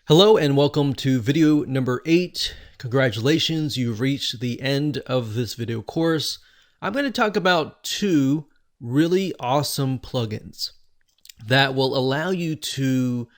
Hello and welcome to video number 8. Congratulations, you've reached the end of this video course. I'm going to talk about two really awesome plugins that will allow you to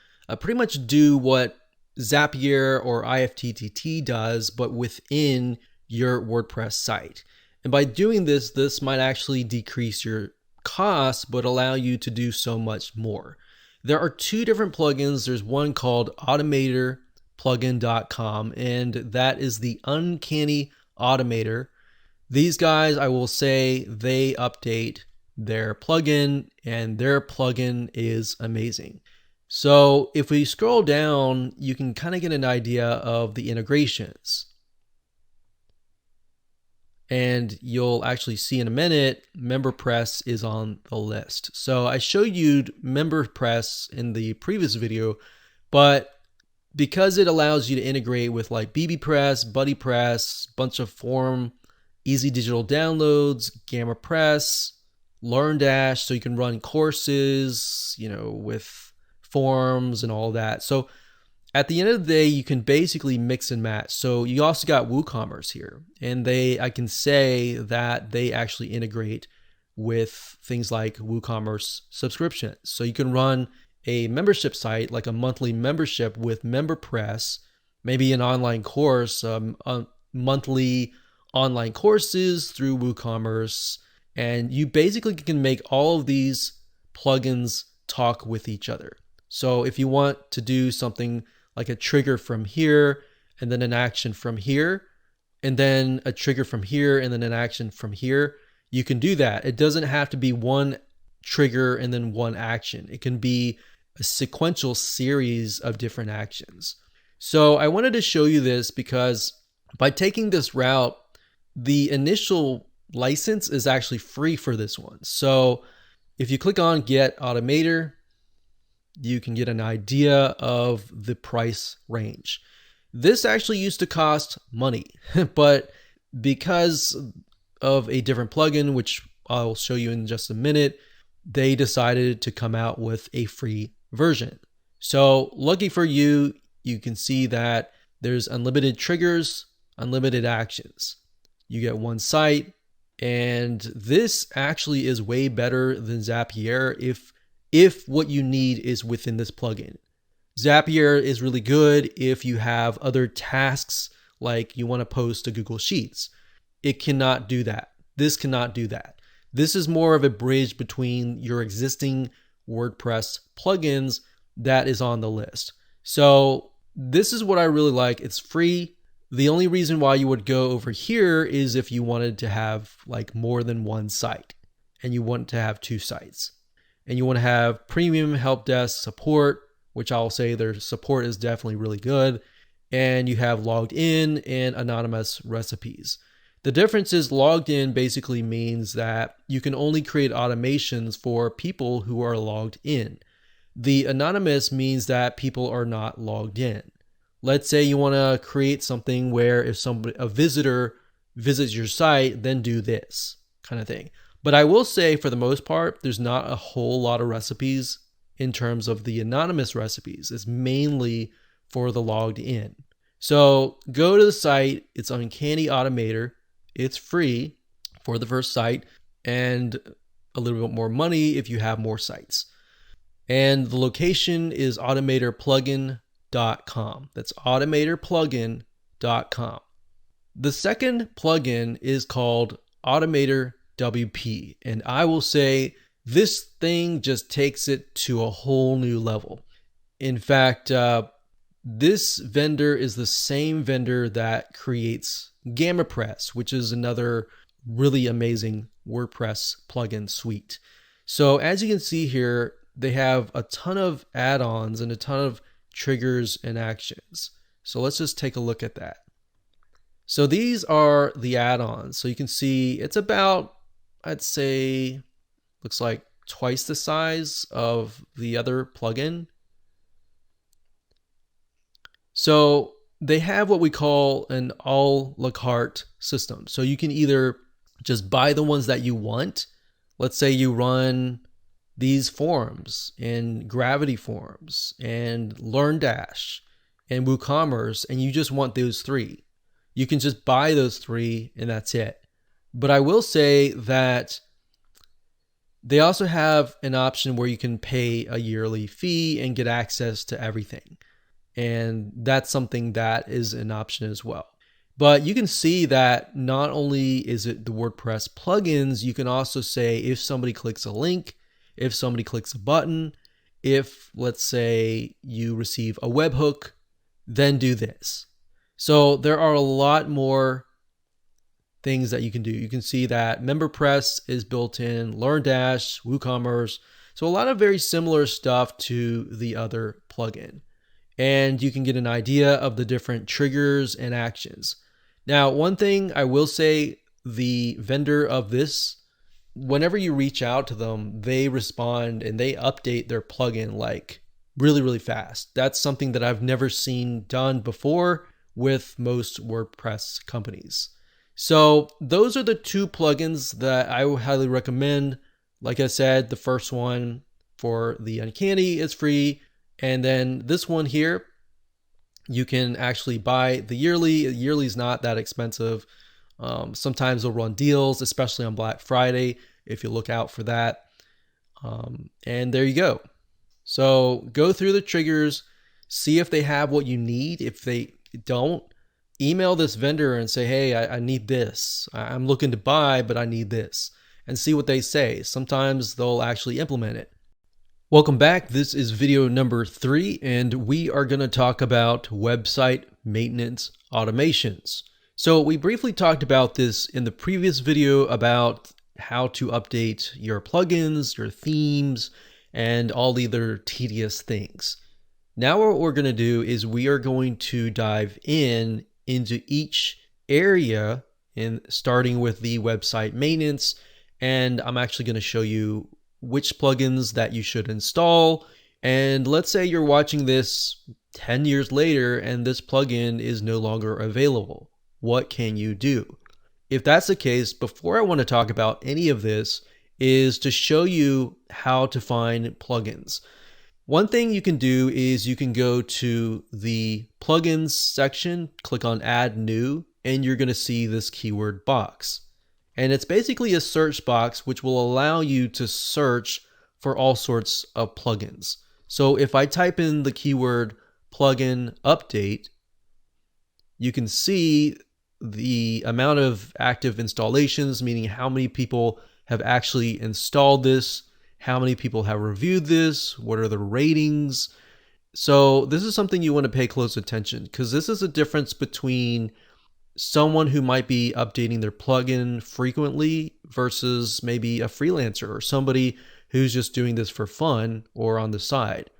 pretty much do what Zapier or IFTTT does, but within your WordPress site. And by doing this, this might actually decrease your costs, but allow you to do so much more. There are two different plugins. There's one called AutomatorPlugin.com, and that is the Uncanny Automator. These guys, I will say, they update their plugin, and their plugin is amazing. So if we scroll down, you can kind of get an idea of the integrations. And you'll actually see in a minute, MemberPress is on the list. So I showed you MemberPress in the previous video, but because it allows you to integrate with like bbPress, BuddyPress, bunch of forum, easy digital downloads, GammaPress, LearnDash, so you can run courses, with forms and all that. So at the end of the day, you can basically mix and match. So you also got WooCommerce here, and I can say that they actually integrate with things like WooCommerce subscriptions. So you can run a membership site, like a monthly membership with MemberPress, maybe an online course, monthly online courses through WooCommerce, and you basically can make all of these plugins talk with each other. So if you want to do something like a trigger from here, and then an action from here, and then a trigger from here, and then an action from here, you can do that. It doesn't have to be one trigger and then one action. It can be a sequential series of different actions. So I wanted to show you this because by taking this route, the initial license is actually free for this one. So if you click on Get Automator, you can get an idea of the price range. This actually used to cost money, but because of a different plugin, which I'll show you in just a minute, they decided to come out with a free version. So lucky for you, you can see that there's unlimited triggers, unlimited actions. You get one site, and this actually is way better than Zapier if what you need is within this plugin. Zapier is really good if you have other tasks, like you want to post to Google Sheets. It cannot do that. This cannot do that. This is more of a bridge between your existing WordPress plugins that is on the list. So this is what I really like. It's free. The only reason why you would go over here is if you wanted to have like more than one site and you want to have two sites. And you want to have premium help desk support, which I'll say their support is definitely really good. And you have logged in and anonymous recipes. The difference is logged in basically means that you can only create automations for people who are logged in. The anonymous means that people are not logged in. Let's say you want to create something where if a visitor visits your site, then do this kind of thing. But I will say for the most part, there's not a whole lot of recipes in terms of the anonymous recipes. It's mainly for the logged in. So go to the site. It's Uncanny Automator. It's free for the first site and a little bit more money if you have more sites. And the location is AutomatorPlugin.com. That's AutomatorPlugin.com. The second plugin is called Automator WP, and I will say this thing just takes it to a whole new level. In fact, this vendor is the same vendor that creates GammaPress, which is another really amazing WordPress plugin suite. So as you can see here, they have a ton of add-ons and a ton of triggers and actions. So let's just take a look at that. So these are the add-ons. So you can see it's about, I'd say, looks like twice the size of the other plugin. So they have what we call an a la carte system. So you can either just buy the ones that you want. Let's say you run these forums and Gravity forums and LearnDash and WooCommerce, and you just want those three. You can just buy those three and that's it. But I will say that they also have an option where you can pay a yearly fee and get access to everything. And that's something that is an option as well. But you can see that not only is it the WordPress plugins, you can also say if somebody clicks a link, if somebody clicks a button, if, let's say, you receive a webhook, then do this. So there are a lot more things that you can do. You can see that MemberPress is built in, LearnDash, WooCommerce. So a lot of very similar stuff to the other plugin. And you can get an idea of the different triggers and actions. Now, one thing I will say, the vendor of this, whenever you reach out to them, they respond and they update their plugin like really, really fast. That's something that I've never seen done before with most WordPress companies. So those are the two plugins that I would highly recommend. Like I said, the first one for the Uncanny is free. And then this one here, you can actually buy the yearly. The yearly is not that expensive. Sometimes they'll run deals, especially on Black Friday, if you look out for that. And there you go. So go through the triggers, see if they have what you need. If they don't, email this vendor and say, hey, I need this. I'm looking to buy, but I need this. And see what they say. Sometimes they'll actually implement it. Welcome back. This is video number 3, and we are going to talk about website maintenance automations. So we briefly talked about this in the previous video about how to update your plugins, your themes, and all the other tedious things. Now what we're going to do is we are going to dive into each area, and starting with the website maintenance, and I'm actually going to show you which plugins that you should install. And let's say you're watching this 10 years later and this plugin is no longer available. What can you do? If that's the case, before I want to talk about any of this is to show you how to find plugins. One thing you can do is you can go to the plugins section, click on add new, and you're going to see this keyword box. And it's basically a search box which will allow you to search for all sorts of plugins. So if I type in the keyword plugin update, you can see the amount of active installations, meaning how many people have actually installed this, how many people have reviewed this, what are the ratings. So this is something you want to pay close attention, because this is a difference between someone who might be updating their plugin frequently versus maybe a freelancer or somebody who's just doing this for fun or on the side.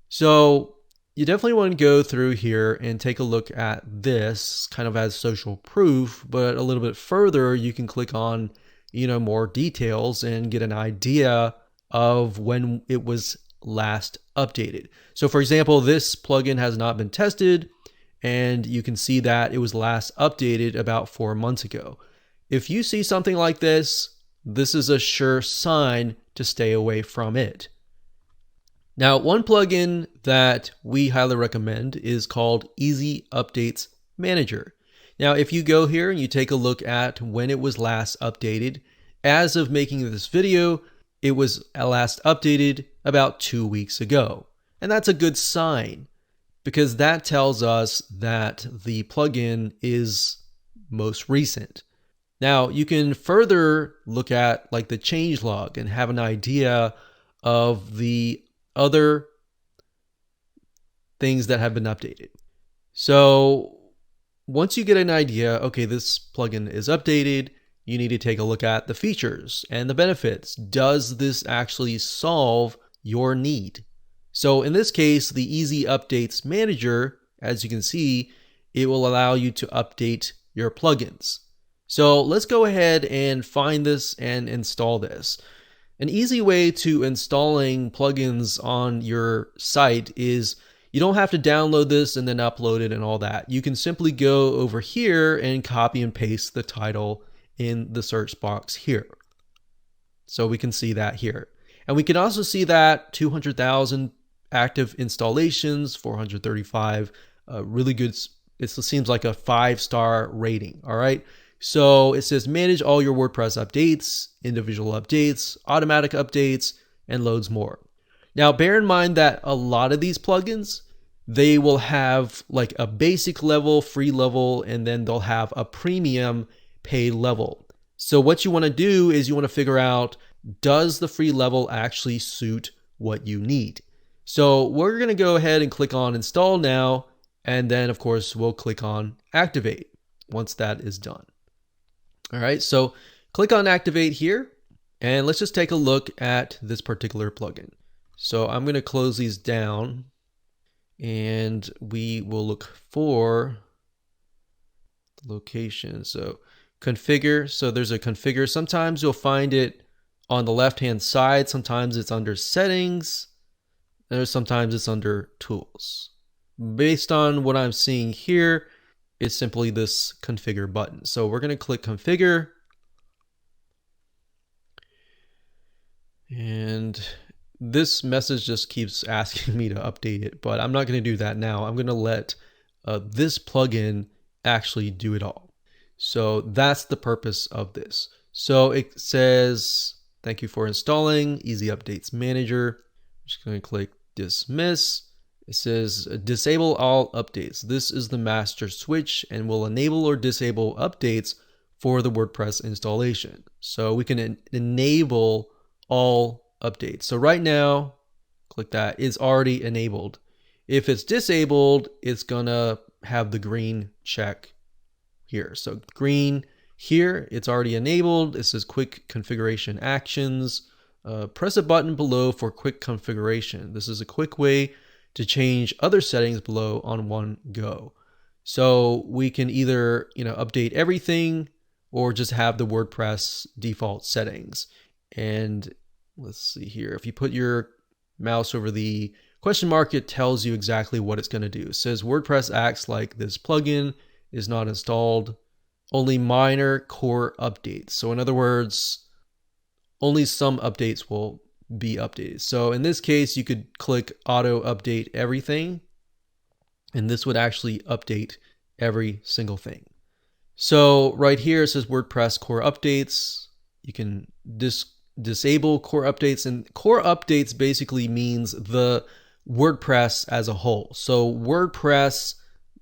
So you definitely want to go through here and take a look at this kind of as social proof, but a little bit further, you can click on, more details and get an idea of when it was last updated. So for example, this plugin has not been tested, and you can see that it was last updated about 4 months ago. If you see something like this, this is a sure sign to stay away from it. Now, one plugin that we highly recommend is called Easy Updates Manager. Now, if you go here and you take a look at when it was last updated, as of making this video, it was last updated about 2 weeks ago. And that's a good sign, because that tells us that the plugin is most recent. Now, you can further look at like the changelog and have an idea of the other things that have been updated. So once you get an idea, okay, this plugin is updated, you need to take a look at the features and the benefits. Does this actually solve your need? So in this case, the Easy Updates Manager, as you can see, it will allow you to update your plugins. So let's go ahead and find this and install this. An easy way to installing plugins on your site is you don't have to download this and then upload it and all that. You can simply go over here and copy and paste the title in the search box here. So we can see that here. And we can also see that 200,000 active installations, 435 really good. It seems like a 5-star rating. All right. So it says manage all your WordPress updates, individual updates, automatic updates, and loads more. Now, bear in mind that a lot of these plugins, they will have like a basic level, free level, and then they'll have a premium paid level. So what you want to do is you want to figure out, does the free level actually suit what you need? So we're going to go ahead and click on install now. And then of course we'll click on activate once that is done. All right, so click on activate here, and let's just take a look at this particular plugin. So I'm going to close these down, and we will look for location. So configure. So there's a configure. Sometimes you'll find it on the left-hand side. Sometimes it's under settings, and sometimes it's under tools. Based on what I'm seeing here, it's simply this configure button. So we're going to click configure. And this message just keeps asking me to update it, but I'm not going to do that now. I'm going to let this plugin actually do it all. So that's the purpose of this. So it says, thank you for installing Easy Updates Manager. I'm just going to click dismiss. It says disable all updates. This is the master switch and will enable or disable updates for the WordPress installation. So we can enable all updates. So right now, click that, it's already enabled. If it's disabled, it's gonna have the green check here. So green here, it's already enabled. It says quick configuration actions. Press a button below for quick configuration. This is a quick way to change other settings below on one go. So we can either, update everything or just have the WordPress default settings. And let's see here. If you put your mouse over the question mark, it tells you exactly what it's going to do. It says WordPress acts like this plugin is not installed. Only minor core updates. So in other words, only some updates will be updated. So in this case, you could click auto update everything, and this would actually update every single thing. So right here it says WordPress core updates. You can disable core updates, and core updates basically means the WordPress as a whole. So WordPress,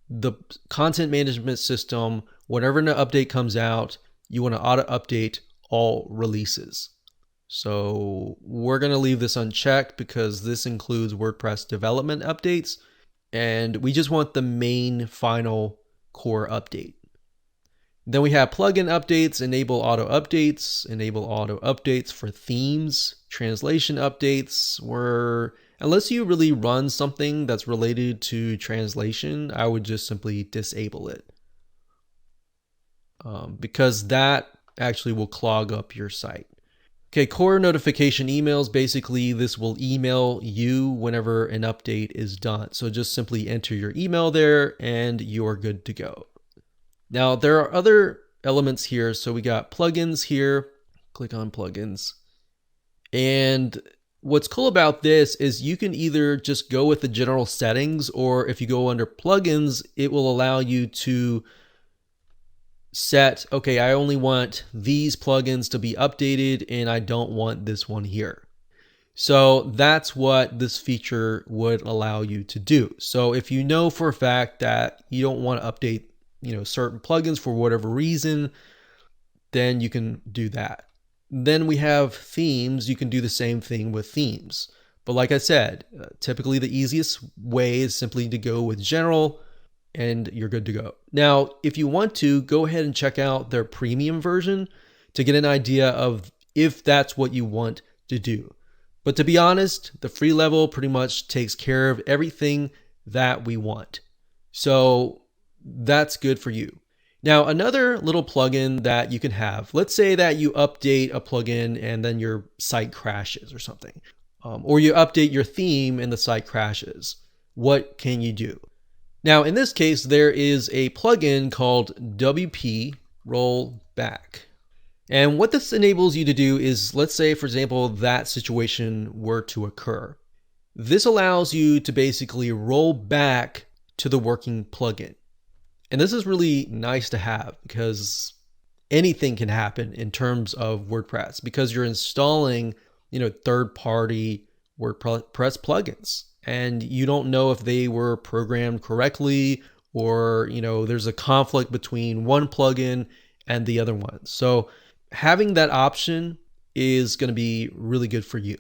the content management system, whenever an update comes out, you want to auto update all releases. So we're going to leave this unchecked because this includes WordPress development updates, and we just want the main final core update. Then we have plugin updates, enable auto updates for themes, translation updates, where unless you really run something that's related to translation, I would just simply disable it because that actually will clog up your site. Okay, core notification emails, basically this will email you whenever an update is done. So just simply enter your email there and you're good to go. Now there are other elements here. So we got plugins here, click on plugins. And what's cool about this is you can either just go with the general settings, or if you go under plugins, it will allow you to set, okay, I only want these plugins to be updated and I don't want this one here. So that's what this feature would allow you to do. So if you know for a fact that you don't want to update, certain plugins for whatever reason, then you can do that. Then we have themes. You can do the same thing with themes. But like I said, typically the easiest way is simply to go with general, and you're good to go. Now, if you want to, go ahead and check out their premium version to get an idea of if that's what you want to do. But to be honest, the free level pretty much takes care of everything that we want. So that's good for you. Now, another little plugin that you can have, let's say that you update a plugin and then your site crashes or something, or you update your theme and the site crashes. What can you do? Now, in this case, there is a plugin called WP Rollback. And what this enables you to do is, let's say, for example, that situation were to occur. This allows you to basically roll back to the working plugin. And this is really nice to have because anything can happen in terms of WordPress because you're installing, third-party WordPress plugins and you don't know if they were programmed correctly or, there's a conflict between one plugin and the other one. So having that option is going to be really good for you.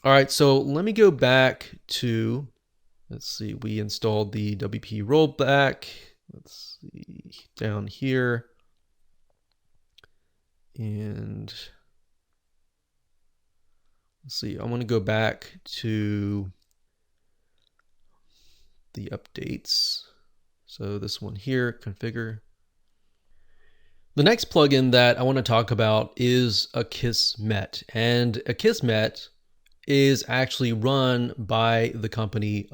All right, so let me go back to, let's see, we installed the WP rollback. Let's see, down here. And let's see, I want to go back to the updates. So this one here, configure. The next plugin that I want to talk about is Akismet. And Akismet is actually run by the company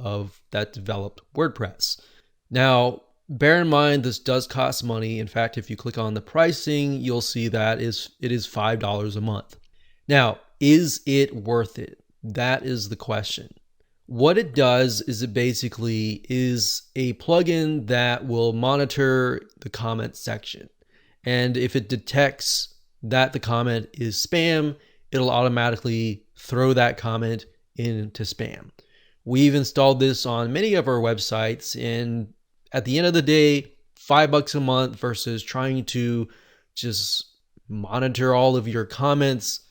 that developed WordPress. Now, bear in mind, this does cost money. In fact, if you click on the pricing, you'll see that it is $5 a month. Now, is it worth it? That is the question. What it does is it basically is a plugin that will monitor the comment section. And if it detects that the comment is spam, it'll automatically throw that comment into spam. We've installed this on many of our websites, and at the end of the day, $5 a month versus trying to just monitor all of your comments,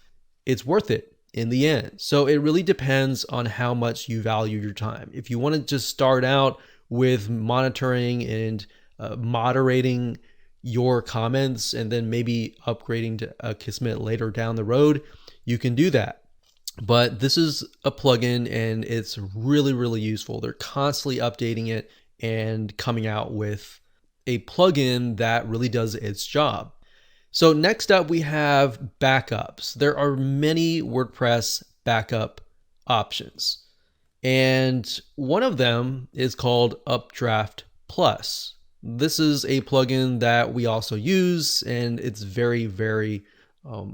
it's worth it in the end. So it really depends on how much you value your time. If you want to just start out with monitoring and moderating your comments and then maybe upgrading to Akismet later down the road, you can do that. But this is a plugin and it's really, really useful. They're constantly updating it and coming out with a plugin that really does its job. So next up, we have backups. There are many WordPress backup options. And one of them is called Updraft Plus. This is a plugin that we also use, and it's very, very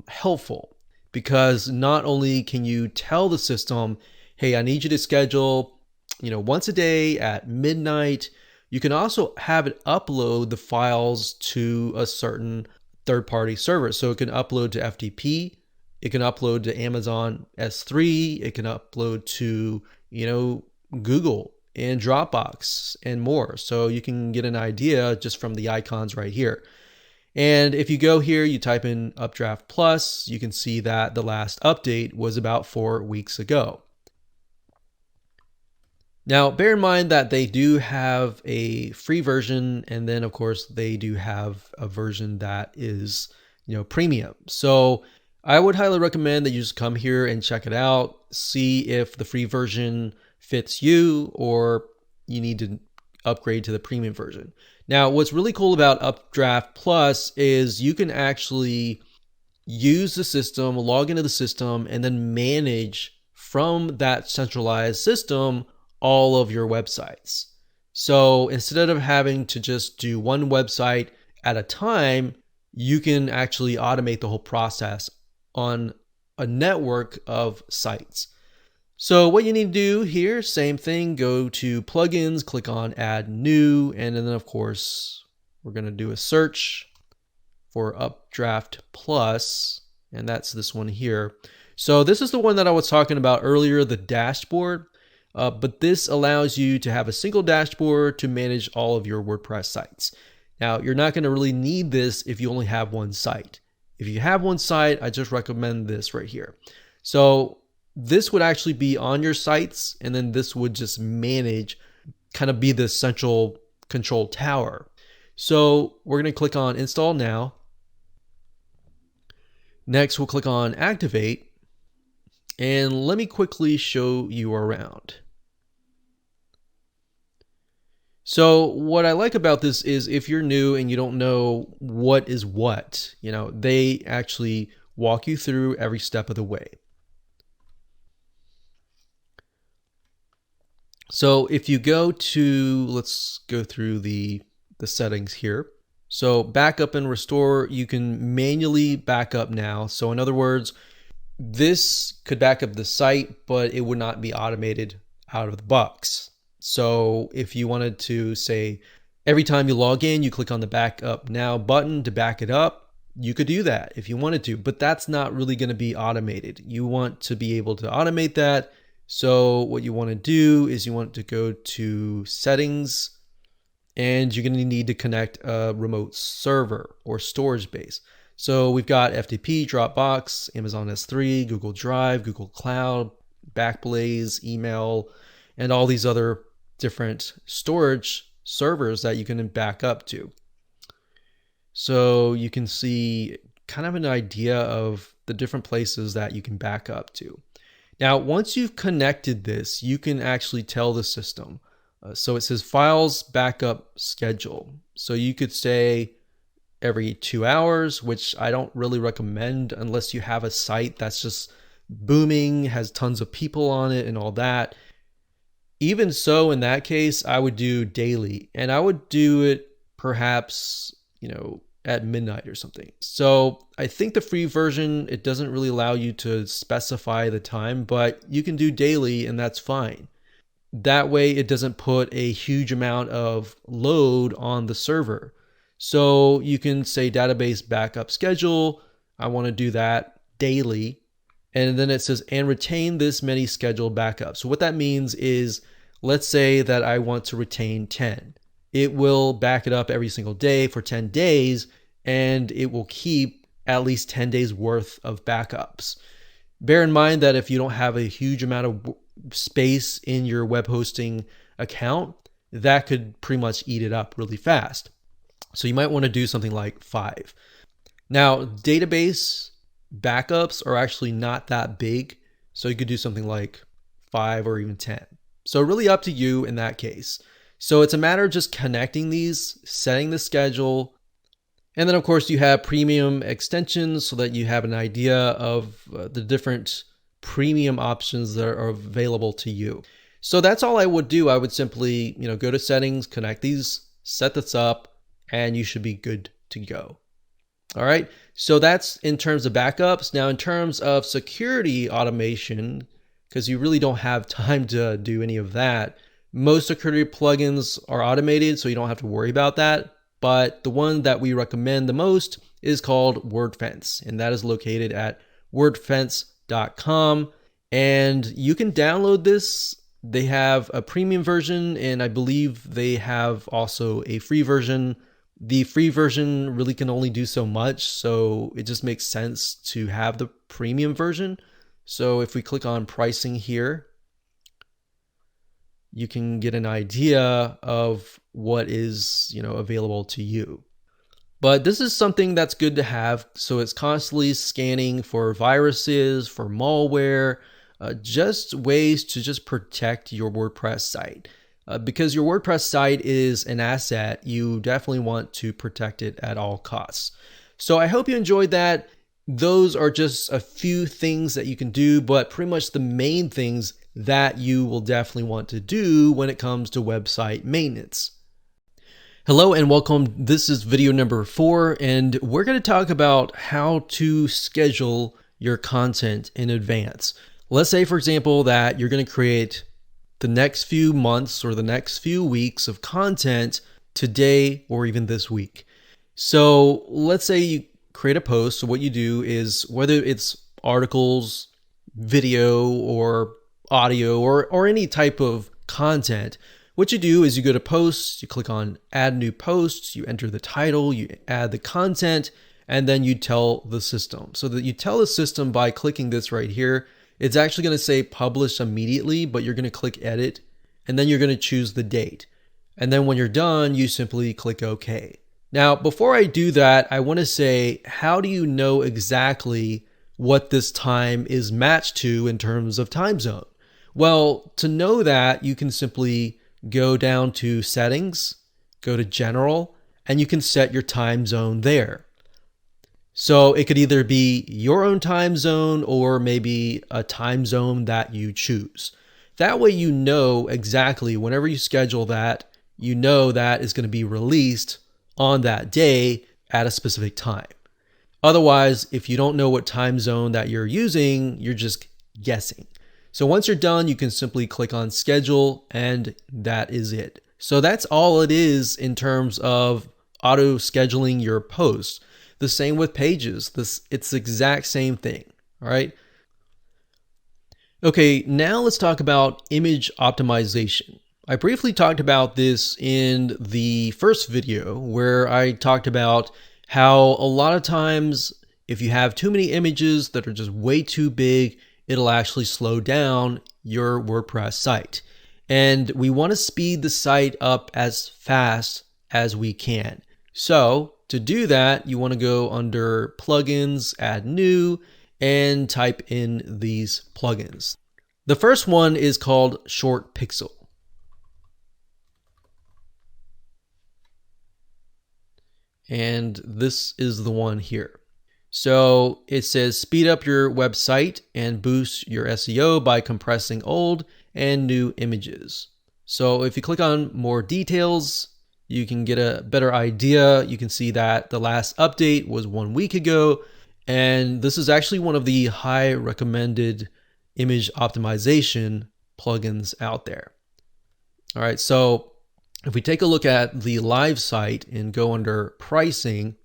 helpful because not only can you tell the system, hey, I need you to schedule, once a day at midnight, you can also have it upload the files to a certain third-party server. So it can upload to FTP, it can upload to Amazon S3, it can upload to, Google and Dropbox and more. So you can get an idea just from the icons right here. And if you go here, you type in Updraft Plus, you can see that the last update was about 4 weeks ago. Now, bear in mind that they do have a free version, and then of course they do have a version that is, premium. So I would highly recommend that you just come here and check it out, see if the free version fits you or you need to upgrade to the premium version. Now, what's really cool about Updraft Plus is you can actually use the system, log into the system, and then manage from that centralized system all of your websites. So instead of having to just do one website at a time, you can actually automate the whole process on a network of sites. So what you need to do here, same thing, go to plugins, click on add new, and then of course, we're going to do a search for Updraft Plus, and that's this one here. So this is the one that I was talking about earlier, the dashboard, but this allows you to have a single dashboard to manage all of your WordPress sites. Now, you're not going to really need this if you only have one site. If you have one site, I just recommend this right here. So this would actually be on your sites, and then this would just manage, kind of be the central control tower. So we're going to click on Install Now. Next, we'll click on Activate. And let me quickly show you around. So what I like about this is if you're new and you don't know what is what, they actually walk you through every step of the way. So if you go to, let's go through the settings here. So backup and restore, you can manually back up now. So in other words, this could back up the site, but it would not be automated out of the box. So if you wanted to say every time you log in, you click on the backup now button to back it up, you could do that if you wanted to, but that's not really going to be automated. You want to be able to automate that. So what you want to do is you want to go to settings, and you're going to need to connect a remote server or storage base. So we've got FTP, Dropbox, Amazon S3, Google Drive, Google Cloud, Backblaze, email, and all these other different storage servers that you can back up to. So you can see kind of an idea of the different places that you can back up to. Now, once you've connected this, you can actually tell the system. So it says files backup schedule. So you could say every 2 hours, which I don't really recommend unless you have a site that's just booming, has tons of people on it and all that. Even so, in that case, I would do daily, and I would do it perhaps, at midnight or something. So I think the free version, it doesn't really allow you to specify the time, but you can do daily and that's fine. That way it doesn't put a huge amount of load on the server. So you can say database backup schedule. I want to do that daily. And then it says, and retain this many scheduled backups. So what that means is, let's say that I want to retain 10. It will back it up every single day for 10 days, and it will keep at least 10 days worth of backups. Bear in mind that if you don't have a huge amount of space in your web hosting account, that could pretty much eat it up really fast. So you might want to do something like 5. Now, database backups are actually not that big, so you could do something like 5 or even 10. So really up to you in that case. So it's a matter of just connecting these, setting the schedule, and then of course you have premium extensions so that you have an idea of the different premium options that are available to you. So that's all I would do. I would simply, go to settings, connect these, set this up, and you should be good to go. All right. So that's in terms of backups. Now in terms of security automation, because you really don't have time to do any of that, most security plugins are automated, so you don't have to worry about that. But the one that we recommend the most is called WordFence, and that is located at wordfence.com. And you can download this. They have a premium version, and I believe they have also a free version. The free version really can only do so much, so it just makes sense to have the premium version. So if we click on pricing here, you can get an idea of what is, available to you. But this is something that's good to have. So it's constantly scanning for viruses, for malware, just ways to just protect your WordPress site. Because your WordPress site is an asset, you definitely want to protect it at all costs. So I hope you enjoyed that. Those are just a few things that you can do, but pretty much the main things that you will definitely want to do when it comes to website maintenance. Hello and welcome. This is video number 4, and we're going to talk about how to schedule your content in advance. Let's say, for example, that you're going to create the next few months or the next few weeks of content today or even this week. So let's say you create a post. So what you do is, whether it's articles, video, or audio, or any type of content, what you do is you go to posts, you click on add new posts, you enter the title, you add the content, and then you tell the system. So that you tell the system by clicking this right here. It's actually going to say publish immediately, but you're going to click edit, and then you're going to choose the date. And then when you're done, you simply click OK. Now, before I do that, I want to say, how do you know exactly what this time is matched to in terms of time zone? Well, to know that, you can simply go down to settings, go to general, and you can set your time zone there. So it could either be your own time zone or maybe a time zone that you choose. That way you know exactly whenever you schedule that, you know that is going to be released on that day at a specific time. Otherwise, if you don't know what time zone that you're using, you're just guessing. So once you're done, you can simply click on schedule, and that is it. So that's all it is in terms of auto scheduling your posts. The same with pages. It's the exact same thing. All right. Okay, now let's talk about image optimization. I briefly talked about this in the first video where I talked about how a lot of times if you have too many images that are just way too big, it'll actually slow down your WordPress site. And we want to speed the site up as fast as we can. So to do that, you want to go under plugins, add new, and type in these plugins. The first one is called Short Pixel. And this is the one here. So it says speed up your website and boost your SEO by compressing old and new images. So if you click on more details, you can get a better idea. You can see that the last update was 1 week ago. And this is actually one of the high recommended image optimization plugins out there. All right, so if we take a look at the live site and go under pricing,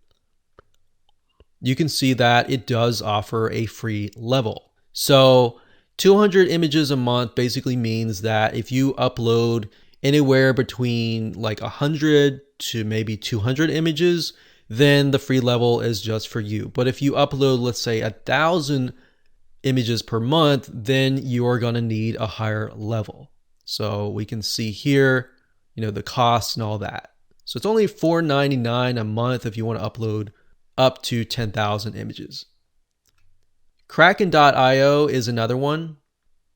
you can see that it does offer a free level. So 200 images a month basically means that if you upload anywhere between like 100 to maybe 200 images, then the free level is just for you. But if you upload, let's say 1,000 images per month, then you're going to need a higher level. So we can see here, the costs and all that. So it's only $4.99 a month if you want to upload up to 10,000 images. Kraken.io is another one.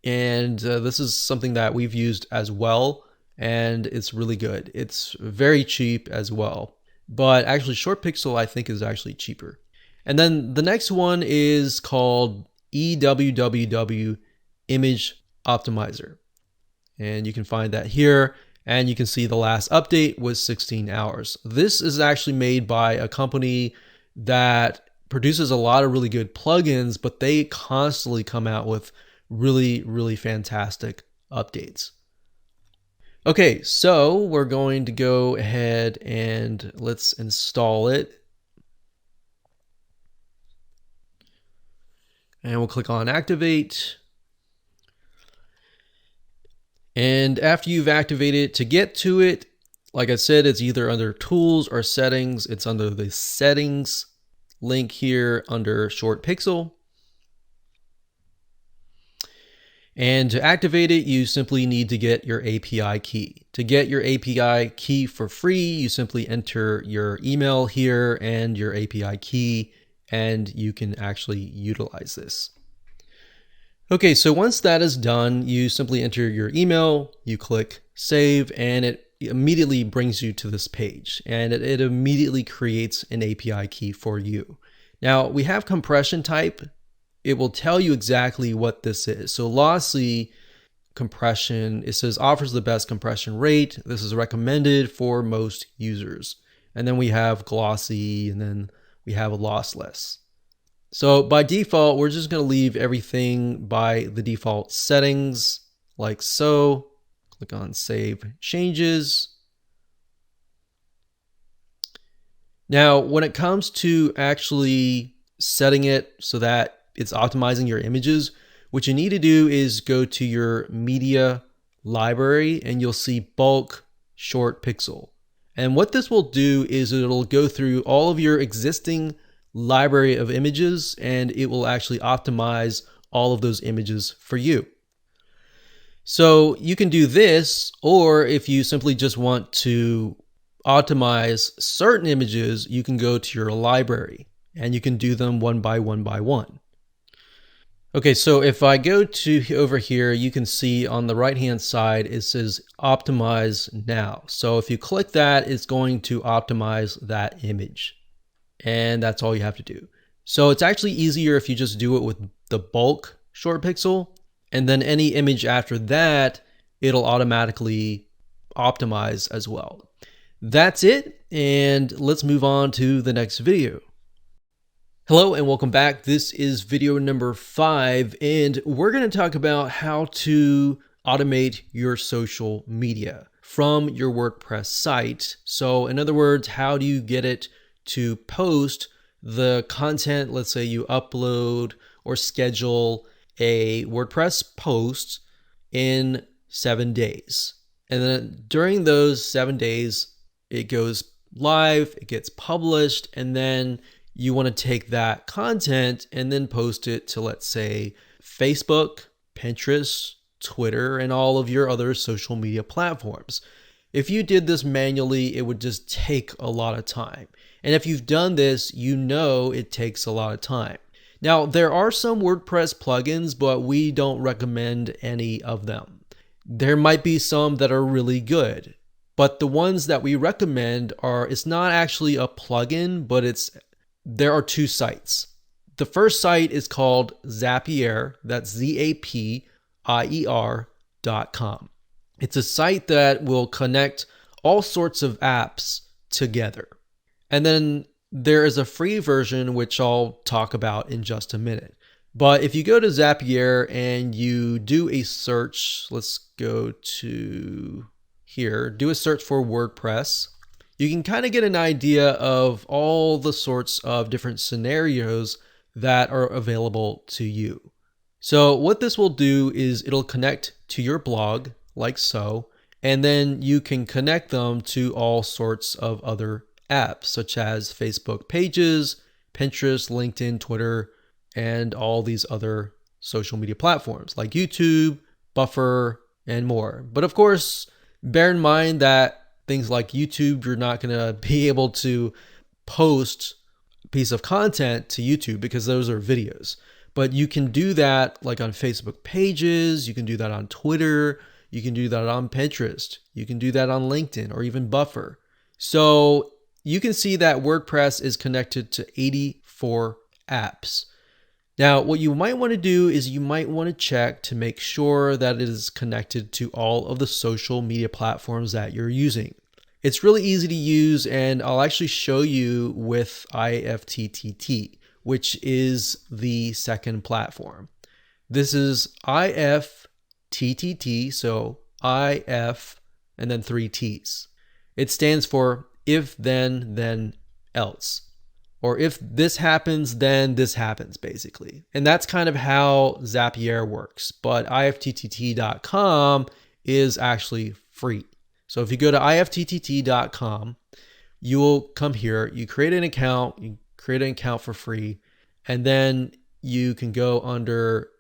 And this is something that we've used as well. And it's really good. It's very cheap as well. But actually Short Pixel I think is actually cheaper. And then the next one is called EWWW Image Optimizer. And you can find that here. And you can see the last update was 16 hours. This is actually made by a company that produces a lot of really good plugins, but they constantly come out with really, really fantastic updates. Okay, so we're going to go ahead and let's install it. And we'll click on activate. And after you've activated it, to get to it, like I said, it's either under tools or settings. It's under the settings link here under Short Pixel. And to activate it, you simply need to get your API key. To get your API key for free, you simply enter your email here and your API key, and you can actually utilize this. Okay, so once that is done, you simply enter your email, you click save, and it immediately brings you to this page, and it immediately creates an API key for you. Now, we have compression type. It will tell you exactly what this is. So lossy compression, it says offers the best compression rate. This is recommended for most users. And then we have glossy, and then we have a lossless. So by default, we're just going to leave everything by the default settings like so. Click on Save Changes. Now, when it comes to actually setting it so that it's optimizing your images, what you need to do is go to your media library and you'll see bulk Short Pixel. And what this will do is it'll go through all of your existing library of images and it will actually optimize all of those images for you. So you can do this, or if you simply just want to optimize certain images, you can go to your library and you can do them one by one. Okay, so if I go to over here, you can see on the right hand side it says optimize now. So if you click that, it's going to optimize that image. And that's all you have to do. So it's actually easier if you just do it with the bulk Short Pixel, and then any image after that, it'll automatically optimize as well. That's it, and let's move on to the next video. Hello and welcome back. This is video number 5, and we're going to talk about how to automate your social media from your WordPress site. So in other words, how do you get it to post the content? Let's say you upload or schedule a WordPress post in 7 days. And then during those 7 days, it goes live, it gets published, and then you want to take that content and then post it to, let's say, Facebook, Pinterest, Twitter, and all of your other social media platforms. If you did this manually, it would just take a lot of time. And if you've done this, you know it takes a lot of time. Now, there are some WordPress plugins, but we don't recommend any of them. There might be some that are really good, but the ones that we recommend it's not actually a plugin, but there are 2 sites. The first site is called Zapier, that's Zapier.com. It's a site that will connect all sorts of apps together. And then there is a free version, which I'll talk about in just a minute. But if you go to Zapier and you do a search, let's go to here, do a search for WordPress. You can kind of get an idea of all the sorts of different scenarios that are available to you. So what this will do is it'll connect to your blog like so, and then you can connect them to all sorts of other apps such as Facebook pages, Pinterest, LinkedIn, Twitter, and all these other social media platforms like YouTube, Buffer, and more. But of course, bear in mind that things like YouTube, you're not going to be able to post a piece of content to YouTube because those are videos. But you can do that like on Facebook pages, you can do that on Twitter, you can do that on Pinterest, you can do that on LinkedIn or even Buffer. So you can see that WordPress is connected to 84 apps. Now, what you might want to do is you might want to check to make sure that it is connected to all of the social media platforms that you're using. It's really easy to use, and I'll actually show you with IFTTT, which is the second platform. This is IFTTT, so IF and then 3 T's. It stands for if, then else. Or if this happens, then this happens, basically. And that's kind of how Zapier works. But IFTTT.com is actually free. So if you go to IFTTT.com, you will come here, you create an account for free, and then you can go under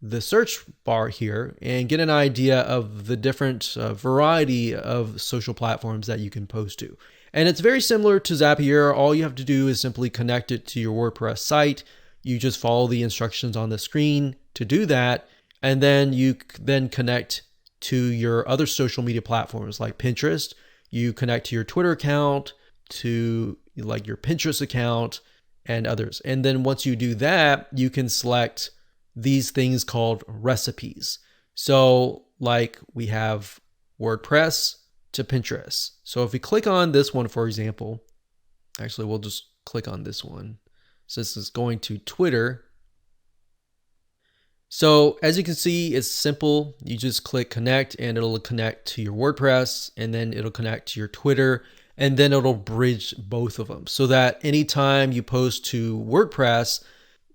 the search bar here and get an idea of the different variety of social platforms that you can post to. And it's very similar to Zapier. All you have to do is simply connect it to your WordPress site. You just follow the instructions on the screen to do that. And then you then connect to your other social media platforms like Pinterest. You connect to your Twitter account, to like your Pinterest account and others. And then once you do that, you can select these things called recipes. So like we have WordPress to Pinterest. So if we click on this one, for example, actually we'll just click on this one since it's going to Twitter. So as you can see, it's simple. You just click connect and it'll connect to your WordPress, and then it'll connect to your Twitter, and then it'll bridge both of them so that anytime you post to WordPress,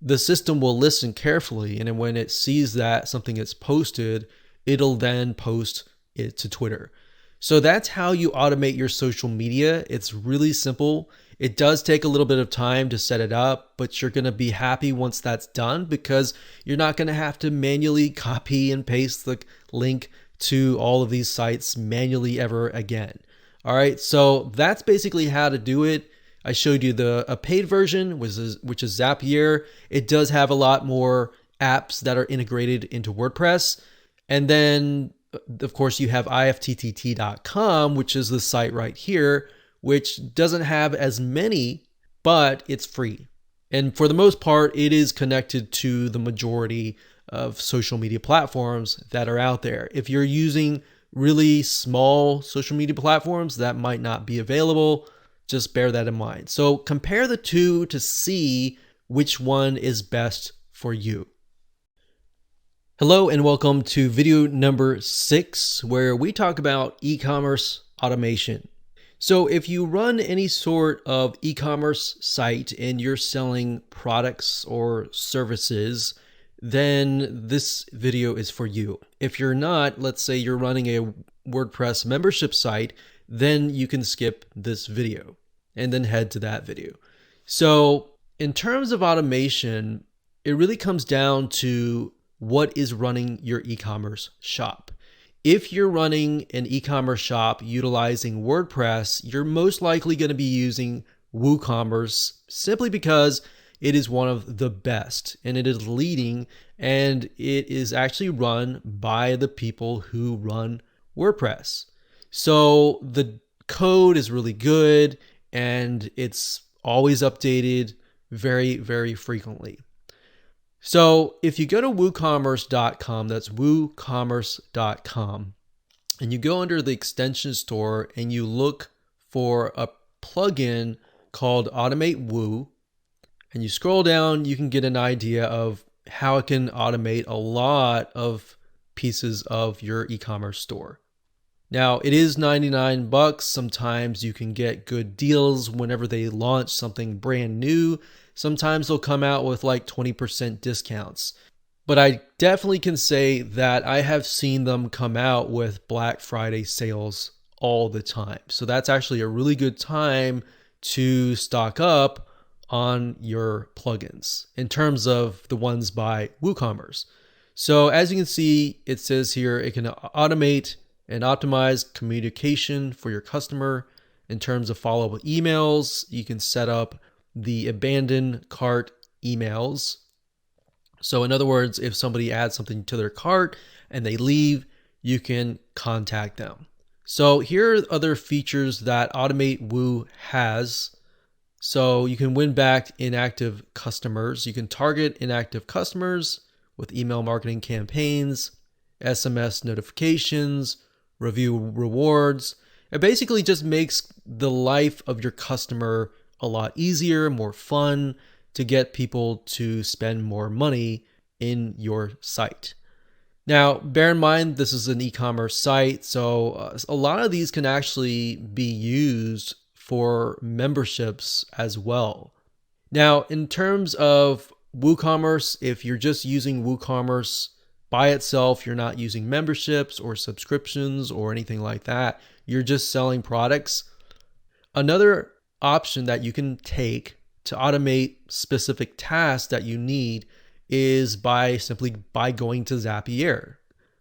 the system will listen carefully, and then when it sees that something is posted, it'll then post it to Twitter. So that's how you automate your social media. It's really simple. It does take a little bit of time to set it up, but you're going to be happy once that's done because you're not going to have to manually copy and paste the link to all of these sites manually ever again. All right, so that's basically how to do it. I showed you a paid version, which is Zapier. It does have a lot more apps that are integrated into WordPress. And then of course, you have IFTTT.com, which is the site right here, which doesn't have as many, but it's free. And for the most part, it is connected to the majority of social media platforms that are out there. If you're using really small social media platforms, that might not be available. Just bear that in mind. So compare the two to see which one is best for you. Hello and welcome to video number 6, where we talk about e-commerce automation. So if you run any sort of e-commerce site and you're selling products or services, then this video is for you. If you're not, let's say you're running a WordPress membership site, then you can skip this video and then head to that video. So in terms of automation, it really comes down to what is running your e-commerce shop. If you're running an e-commerce shop utilizing WordPress, you're most likely going to be using WooCommerce simply because it is one of the best and it is leading, and it is actually run by the people who run WordPress. So the code is really good and it's always updated very, very frequently. So if you go to woocommerce.com, that's woocommerce.com, and you go under the extension store and you look for a plugin called Automate Woo, and you scroll down, you can get an idea of how it can automate a lot of pieces of your e-commerce store. Now, it is $99. Sometimes you can get good deals whenever they launch something brand new. Sometimes they'll come out with like 20% discounts. But I definitely can say that I have seen them come out with Black Friday sales all the time. So that's actually a really good time to stock up on your plugins in terms of the ones by WooCommerce. So as you can see, it says here it can automate and optimize communication for your customer in terms of follow-up emails. You can set up the abandoned cart emails. So in other words, if somebody adds something to their cart and they leave, you can contact them. So here are other features that Automate Woo has. So you can win back inactive customers. You can target inactive customers with email marketing campaigns, SMS notifications, review rewards. It basically just makes the life of your customer a lot easier, more fun, to get people to spend more money in your site. Now, bear in mind, this is an e-commerce site, so a lot of these can actually be used for memberships as well. Now, in terms of WooCommerce, if you're just using WooCommerce by itself, you're not using memberships or subscriptions or anything like that, you're just selling products. Another option that you can take to automate specific tasks that you need is simply by going to Zapier.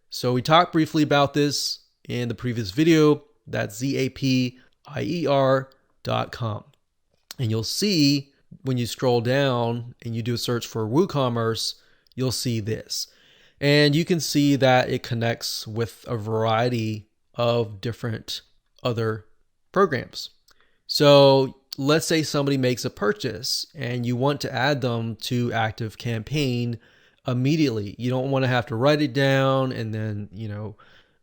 So we talked briefly about this in the previous video. That's zapier.com. And you'll see when you scroll down and you do a search for WooCommerce, you'll see this. And you can see that it connects with a variety of different other programs. So let's say somebody makes a purchase and you want to add them to ActiveCampaign immediately. You don't want to have to write it down and then,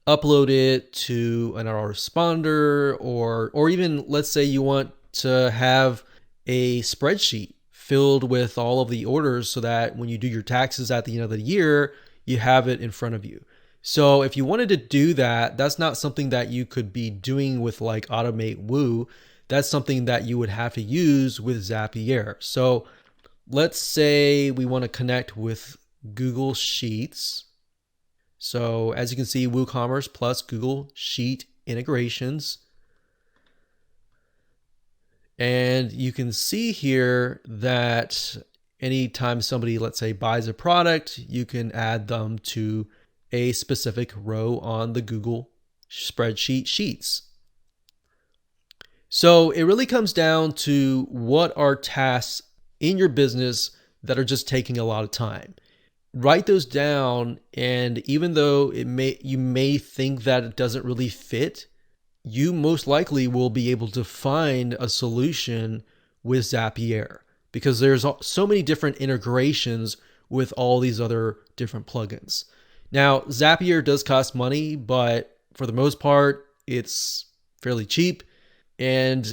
upload it to an autoresponder, or even let's say you want to have a spreadsheet filled with all of the orders so that when you do your taxes at the end of the year, you have it in front of you. So if you wanted to do that, that's not something that you could be doing with like Automate Woo. That's something that you would have to use with Zapier. So let's say we want to connect with Google Sheets. So as you can see, WooCommerce plus Google Sheet integrations. And you can see here that anytime somebody, let's say, buys a product, you can add them to a specific row on the Google spreadsheet sheets. So it really comes down to what are tasks in your business that are just taking a lot of time. Write those down, and even though you may think that it doesn't really fit, you most likely will be able to find a solution with Zapier, because there's so many different integrations with all these other different plugins. Now, Zapier does cost money, but for the most part, it's fairly cheap, and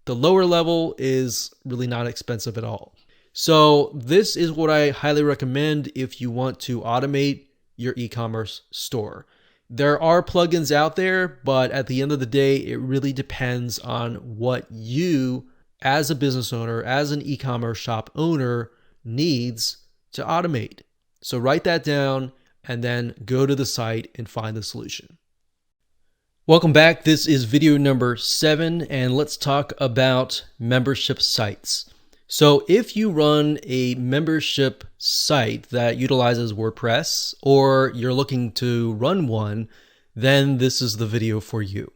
the lower level is really not expensive at all. So this is what I highly recommend if you want to automate your e-commerce store. There are plugins out there, but at the end of the day, it really depends on what you as a business owner, as an e-commerce shop owner needs to automate. So write that down and then go to the site and find the solution. Welcome back. This is video number 7, and let's talk about membership sites. So if you run a membership site that utilizes WordPress, or you're looking to run one, then this is the video for you.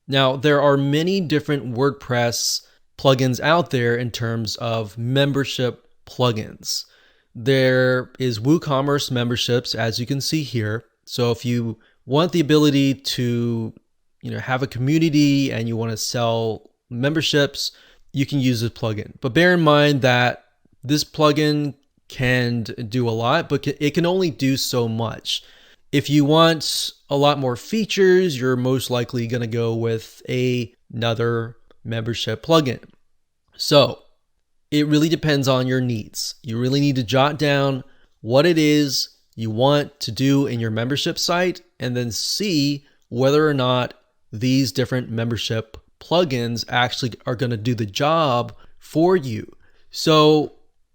Now, there are many different WordPress plugins out there in terms of membership plugins. There is WooCommerce memberships, as you can see here. So if you want the ability to have a community and you want to sell memberships, you can use this plugin. But bear in mind that this plugin can do a lot, but it can only do so much. If you want a lot more features, you're most likely going to go with another membership plugin. So it really depends on your needs. You really need to jot down what it is you want to do in your membership site and then see whether or not these different membership plugins actually are going to do the job for you. So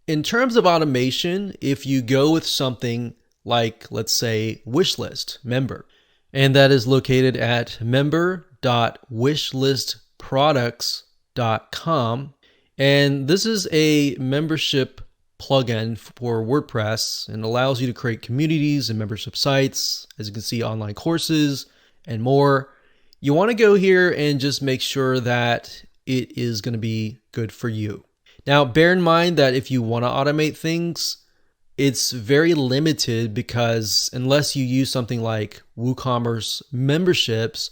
in terms of automation, if you go with something like, let's say, Wishlist Member, and that is located at member.wishlistproducts.com, and this is a membership plugin for WordPress and allows you to create communities and membership sites, as you can see, online courses and more. You want to go here and just make sure that it is going to be good for you. Now, bear in mind that if you want to automate things, it's very limited because unless you use something like WooCommerce memberships,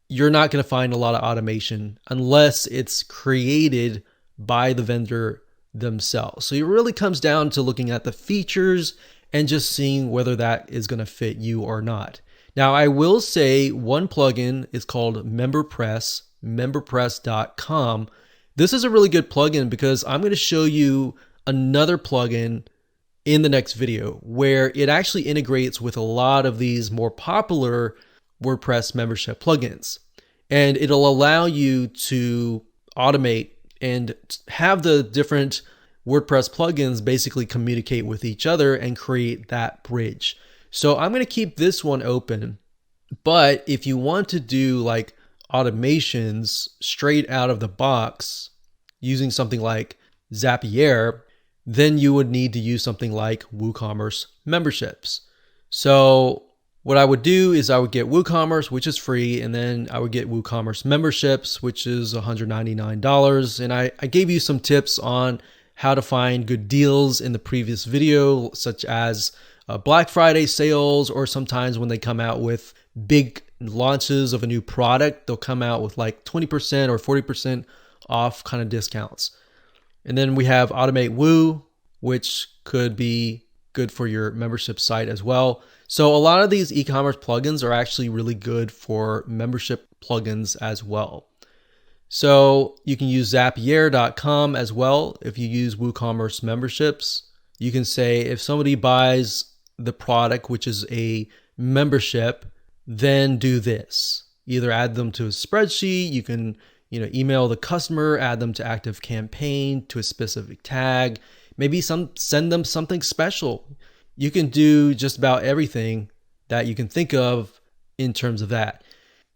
you're not going to find a lot of automation unless it's created by the vendor themselves. So it really comes down to looking at the features and just seeing whether that is going to fit you or not. Now, I will say one plugin is called MemberPress, memberpress.com. This is a really good plugin because I'm going to show you another plugin in the next video where it actually integrates with a lot of these more popular WordPress membership plugins. And it'll allow you to automate and have the different WordPress plugins basically communicate with each other and create that bridge. So I'm going to keep this one open, but if you want to do like automations straight out of the box using something like Zapier, then you would need to use something like WooCommerce memberships. So what I would do is I would get WooCommerce, which is free, and then I would get WooCommerce memberships, which is $199. And I gave you some tips on how to find good deals in the previous video, such as Black Friday sales, or sometimes when they come out with big launches of a new product, they'll come out with like 20% or 40% off kind of discounts. And then we have Automate Woo, which could be good for your membership site as well. So a lot of these e-commerce plugins are actually really good for membership plugins as well. So you can use Zapier.com as well. If you use WooCommerce memberships, you can say if somebody buys the product, which is a membership, then do this. Either add them to a spreadsheet, you can email the customer, add them to ActiveCampaign, to a specific tag, maybe send them something special. You can do just about everything that you can think of in terms of that.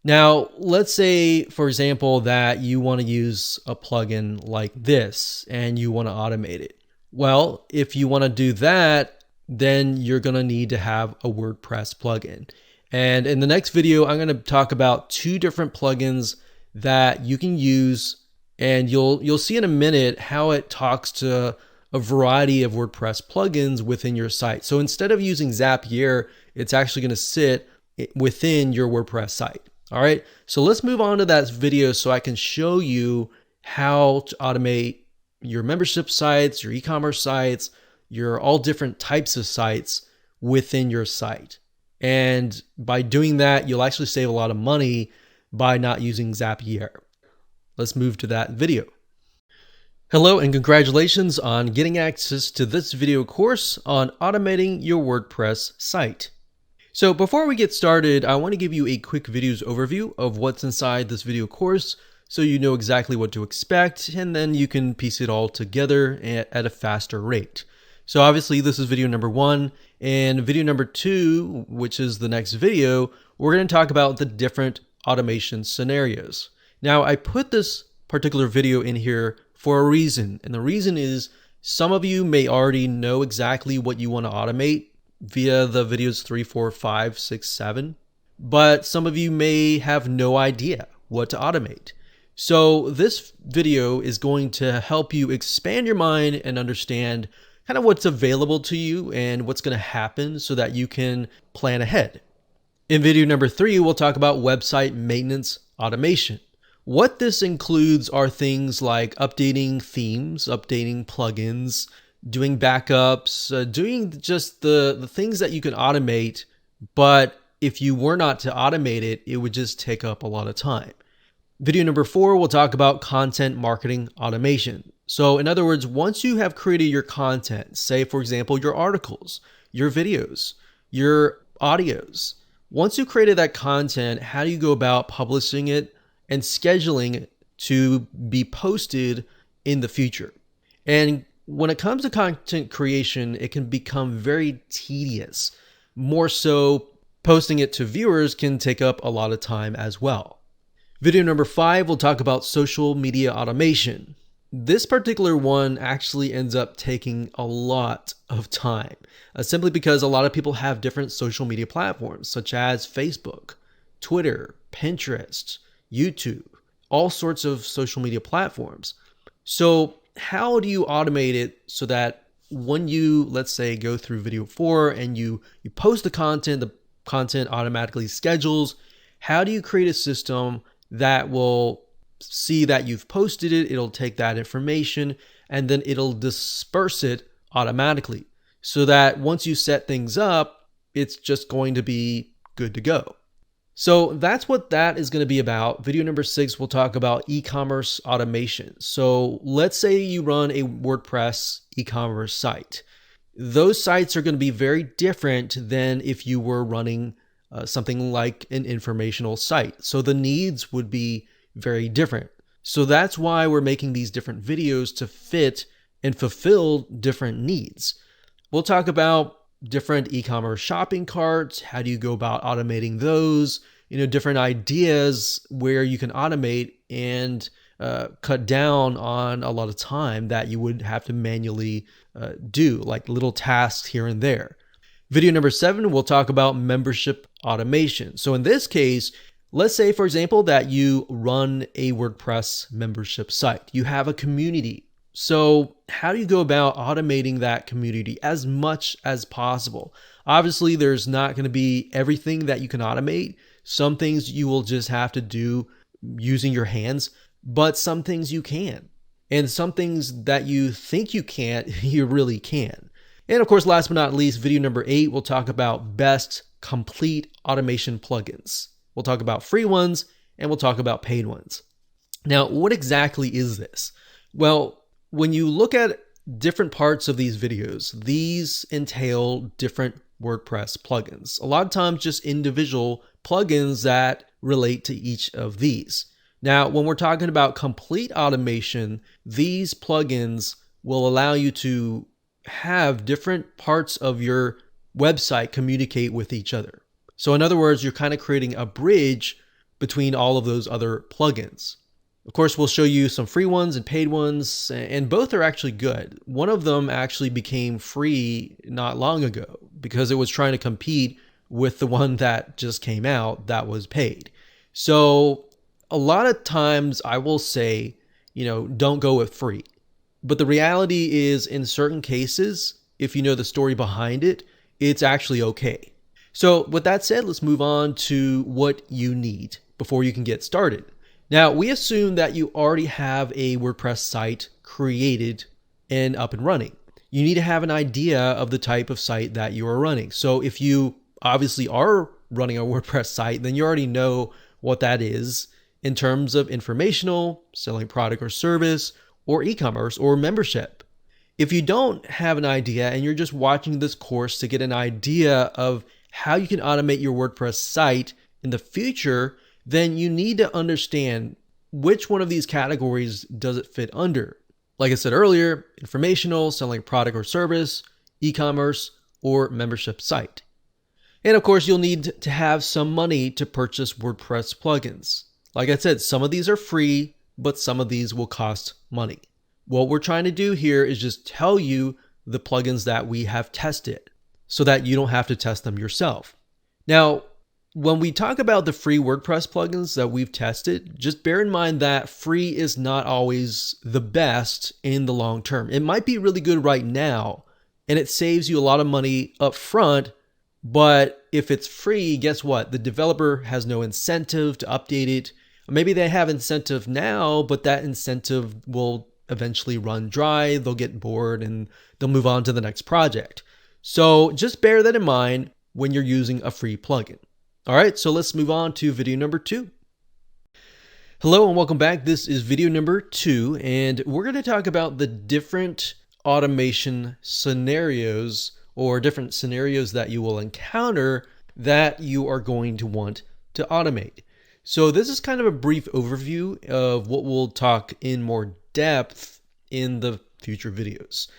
Now, let's say, for example, that you want to use a plugin like this and you want to automate it. Well, if you want to do that, then you're going to need to have a WordPress plugin. And in the next video, I'm going to talk about 2 different plugins that you can use, and you'll see in a minute how it talks to a variety of WordPress plugins within your site. So instead of using Zapier, it's actually going to sit within your WordPress site. All right, so let's move on to that video so I can show you how to automate your membership sites, your e-commerce sites, your all different types of sites within your site. And by doing that, you'll actually save a lot of money by not using Zapier. Let's move to that video. Hello and congratulations on getting access to this video course on automating your WordPress site. So before we get started, I want to give you a quick videos overview of what's inside this video course so you know exactly what to expect, and then you can piece it all together at a faster rate. So obviously this is video number 1, and video number 2, which is the next video, we're going to talk about the different automation scenarios. Now I put this particular video in here for a reason, and the reason is some of you may already know exactly what you want to automate via the videos 3, 4, 5, 6, 7, but some of you may have no idea what to automate. So this video is going to help you expand your mind and understand kind of what's available to you and what's going to happen so that you can plan ahead. In video number 3, we'll talk about website maintenance automation. What this includes are things like updating themes, updating plugins, doing backups, doing just the things that you can automate, but if you were not to automate it, it would just take up a lot of time. Video number 4, we'll talk about content marketing automation. So in other words, once you have created your content, say for example, your articles, your videos, your audios, once you created that content, how do you go about publishing it and scheduling it to be posted in the future? And when it comes to content creation, it can become very tedious. More so, posting it to viewers can take up a lot of time as well. Video number 5, we'll talk about social media automation. This particular one actually ends up taking a lot of time, simply because a lot of people have different social media platforms, such as Facebook, Twitter, Pinterest, YouTube, all sorts of social media platforms. So how do you automate it so that when you, let's say, go through video 4 and you post the content automatically schedules? How do you create a system that will see that you've posted it, it'll take that information, and then it'll disperse it automatically so that once you set things up, it's just going to be good to go. So that's what that is going to be about. Video number 6, we'll talk about e-commerce automation. So let's say you run a WordPress e-commerce site. Those sites are going to be very different than if you were running something like an informational site. So the needs would be very different. So that's why we're making these different videos to fit and fulfill different needs. We'll talk about different e-commerce shopping carts. How do you go about automating those? Different ideas where you can automate and cut down on a lot of time that you would have to manually do, like little tasks here and there. Video number 7, we'll talk about membership automation. So in this case, let's say, for example, that you run a WordPress membership site. You have a community. So how do you go about automating that community as much as possible? Obviously, there's not going to be everything that you can automate. Some things you will just have to do using your hands, but some things you can. And some things that you think you can't, you really can. And of course, last but not least, video number 8, we'll talk about best complete automation plugins. We'll talk about free ones and we'll talk about paid ones. Now, what exactly is this? Well, when you look at different parts of these videos, these entail different WordPress plugins. A lot of times just individual plugins that relate to each of these. Now, when we're talking about complete automation, these plugins will allow you to have different parts of your website communicate with each other. So in other words, you're kind of creating a bridge between all of those other plugins. Of course, we'll show you some free ones and paid ones, and both are actually good. One of them actually became free not long ago because it was trying to compete with the one that just came out that was paid. So a lot of times I will say, don't go with free. But the reality is, in certain cases, if you know the story behind it, it's actually okay. So with that said, let's move on to what you need before you can get started. Now, we assume that you already have a WordPress site created and up and running. You need to have an idea of the type of site that you are running. So if you obviously are running a WordPress site, then you already know what that is in terms of informational, selling product or service, or e-commerce or membership. If you don't have an idea and you're just watching this course to get an idea of how you can automate your WordPress site in the future, then you need to understand which one of these categories does it fit under. Like I said earlier, informational, selling a product or service, e-commerce, or membership site. And of course, you'll need to have some money to purchase WordPress plugins. Like I said, some of these are free, but some of these will cost money. What we're trying to do here is just tell you the plugins that we have tested so that you don't have to test them yourself. Now, when we talk about the free WordPress plugins that we've tested, just bear in mind that free is not always the best in the long term. It might be really good right now, and it saves you a lot of money up front, but if it's free, guess what? The developer has no incentive to update it. Maybe they have incentive now, but that incentive will eventually run dry. They'll get bored and they'll move on to the next project. So just bear that in mind when you're using a free plugin. All right, so let's move on to video number 2. Hello and welcome back. This is video number 2, and we're going to talk about the different automation scenarios or different scenarios that you will encounter that you are going to want to automate. So this is kind of a brief overview of what we'll talk in more depth in the future videos.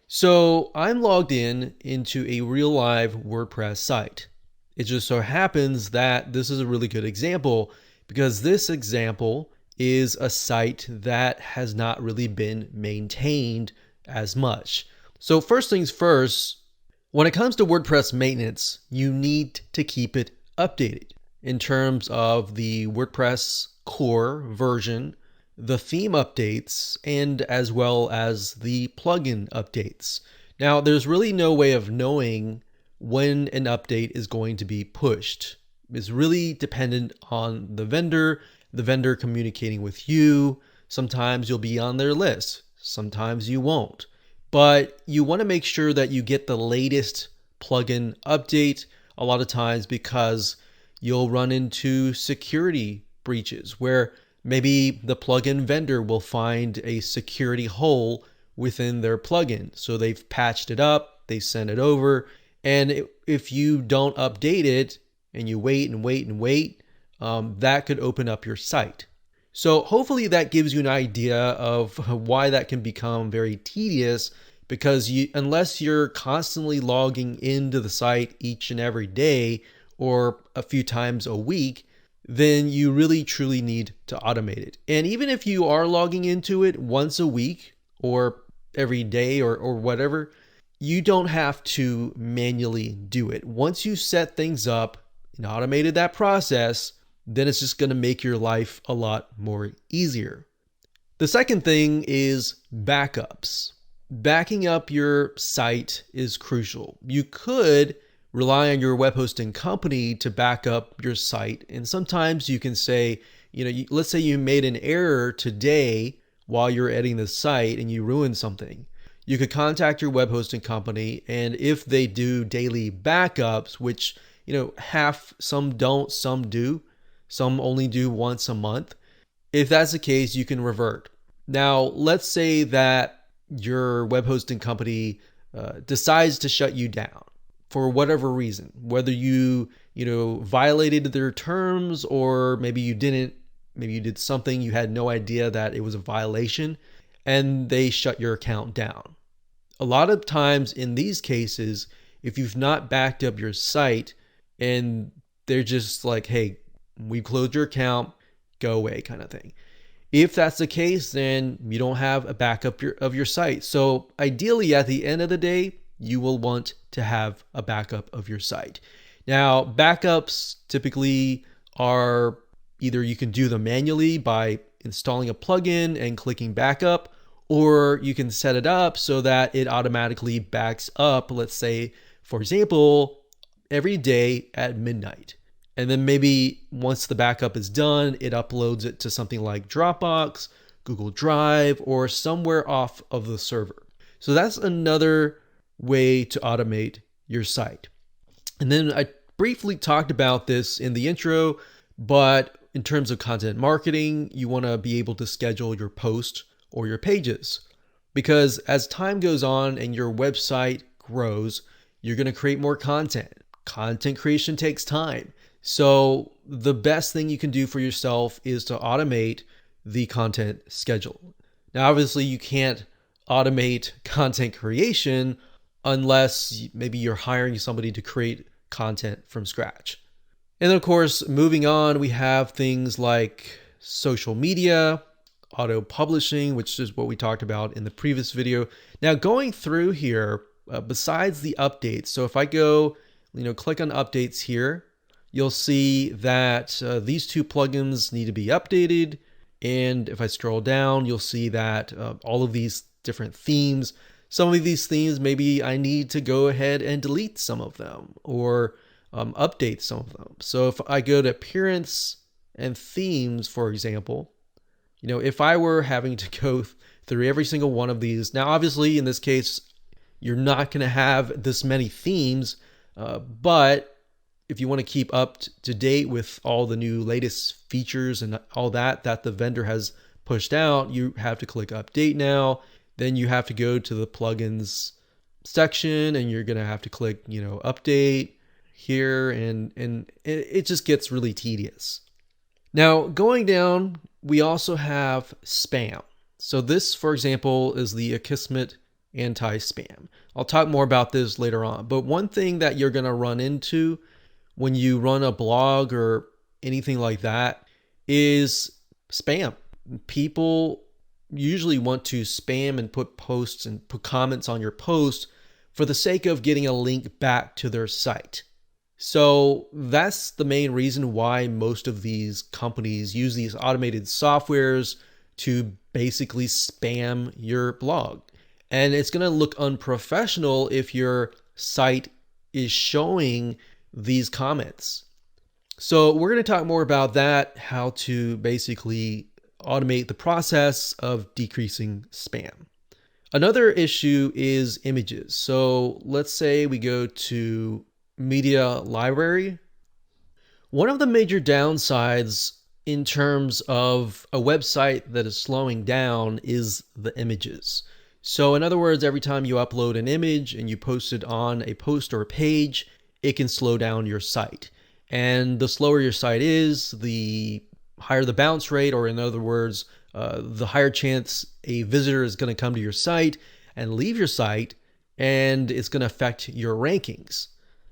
So I'm logged into a real live WordPress site. It just so happens that this is a really good example because this example is a site that has not really been maintained as much. So first things first, when it comes to WordPress maintenance, you need to keep it updated in terms of the WordPress core version, the theme updates, and as well as the plugin updates. Now, there's really no way of knowing when an update is going to be pushed. It's really dependent on the vendor communicating with you. Sometimes you'll be on their list, sometimes you won't. But you want to make sure that you get the latest plugin update a lot of times because you'll run into security breaches where maybe the plugin vendor will find a security hole within their plugin. So they've patched it up, they sent it over, and if you don't update it and you wait and wait and wait, that could open up your site. So hopefully that gives you an idea of why that can become very tedious because unless you're constantly logging into the site each and every day or a few times a week, then you really truly need to automate it. And even if you are logging into it once a week or every day or whatever, you don't have to manually do it. Once you set things up and automated that process, then it's just going to make your life a lot more easier. The second thing is backups. Backing up your site is crucial. You could rely on your web hosting company to back up your site. And sometimes you can say, let's say you made an error today while you're editing the site and you ruined something. You could contact your web hosting company, and if they do daily backups, which, some don't, some do, some only do once a month. If that's the case, you can revert. Now, let's say that your web hosting company decides to shut you down for whatever reason, whether you violated their terms or maybe you didn't, maybe you did something, you had no idea that it was a violation, and they shut your account down. A lot of times in these cases, if you've not backed up your site and they're just like, hey, we closed your account, go away kind of thing. If that's the case, then you don't have a backup of your site. So ideally, at the end of the day, you will want to have a backup of your site. Now, backups typically are either you can do them manually by installing a plugin and clicking backup, or you can set it up so that it automatically backs up, let's say, for example, every day at midnight. And then maybe once the backup is done, it uploads it to something like Dropbox, Google Drive, or somewhere off of the server. So that's another way to automate your site. And then I briefly talked about this in the intro, but in terms of content marketing, you want to be able to schedule your post or your pages. Because as time goes on and your website grows, you're going to create more content. Content creation takes time. So the best thing you can do for yourself is to automate the content schedule. Now, obviously, you can't automate content creation unless maybe you're hiring somebody to create content from scratch. And then, of course, moving on, we have things like social media, auto publishing, which is what we talked about in the previous video. Now, going through here, besides the updates, so if I go, click on updates here, you'll see that these two plugins need to be updated. And if I scroll down, you'll see that all of these different themes, some of these themes, maybe I need to go ahead and delete some of them or update some of them. So if I go to appearance and themes, for example, if I were having to go through every single one of these, now obviously in this case, you're not going to have this many themes, but if you want to keep up to date with all the new latest features and all that the vendor has pushed out, you have to click update now. Then you have to go to the plugins section and you're going to have to click, update here, and it just gets really tedious. Now, going down, we also have spam. So this, for example, is the Akismet anti-spam. I'll talk more about this later on. But one thing that you're going to run into when you run a blog or anything like that is spam. People usually want to spam and put posts and put comments on your post for the sake of getting a link back to their site. So that's the main reason why most of these companies use these automated softwares to basically spam your blog. And it's going to look unprofessional if your site is showing these comments. So we're going to talk more about that, how to basically automate the process of decreasing spam. Another issue is images. So let's say we go to media library. One of the major downsides in terms of a website that is slowing down is the images. So in other words, every time you upload an image and you post it on a post or a page, it can slow down your site. And the slower your site is, the higher the bounce rate, or in other words, the higher chance a visitor is going to come to your site and leave your site, and it's going to affect your rankings.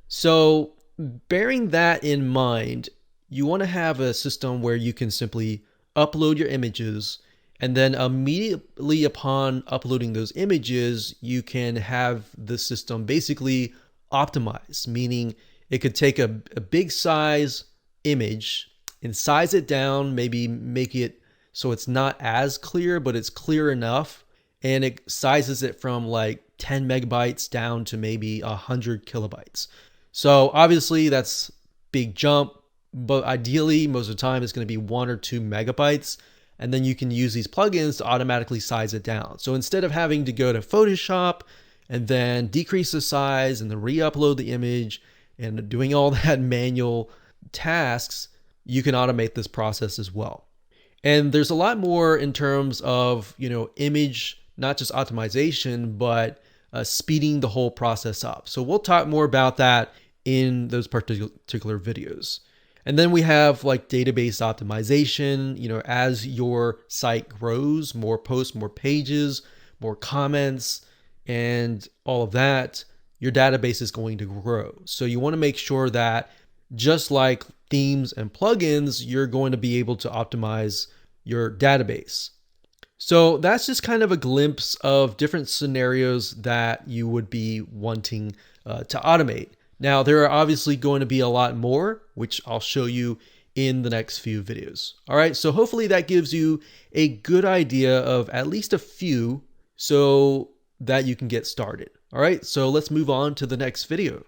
So bearing that in mind, you want to have a system where you can simply upload your images, and then immediately upon uploading those images, you can have the system basically optimize, meaning it could take a big size image and size it down, maybe make it so it's not as clear, but it's clear enough, and it sizes it from like 10 megabytes down to maybe 100 kilobytes. So obviously that's big jump, but ideally most of the time it's going to be 1 or 2 megabytes, and then you can use these plugins to automatically size it down. So instead of having to go to Photoshop and then decrease the size and then re-upload the image and doing all that manual tasks, you can automate this process as well. And there's a lot more in terms of, image, not just optimization, but speeding the whole process up. So we'll talk more about that in those particular videos. And then we have like database optimization, as your site grows, more posts, more pages, more comments, and all of that, your database is going to grow. So you want to make sure that just like themes and plugins, you're going to be able to optimize your database. So that's just kind of a glimpse of different scenarios that you would be wanting to automate. Now, there are obviously going to be a lot more, which I'll show you in the next few videos. All right, so hopefully that gives you a good idea of at least a few so that you can get started. All right, so let's move on to the next video.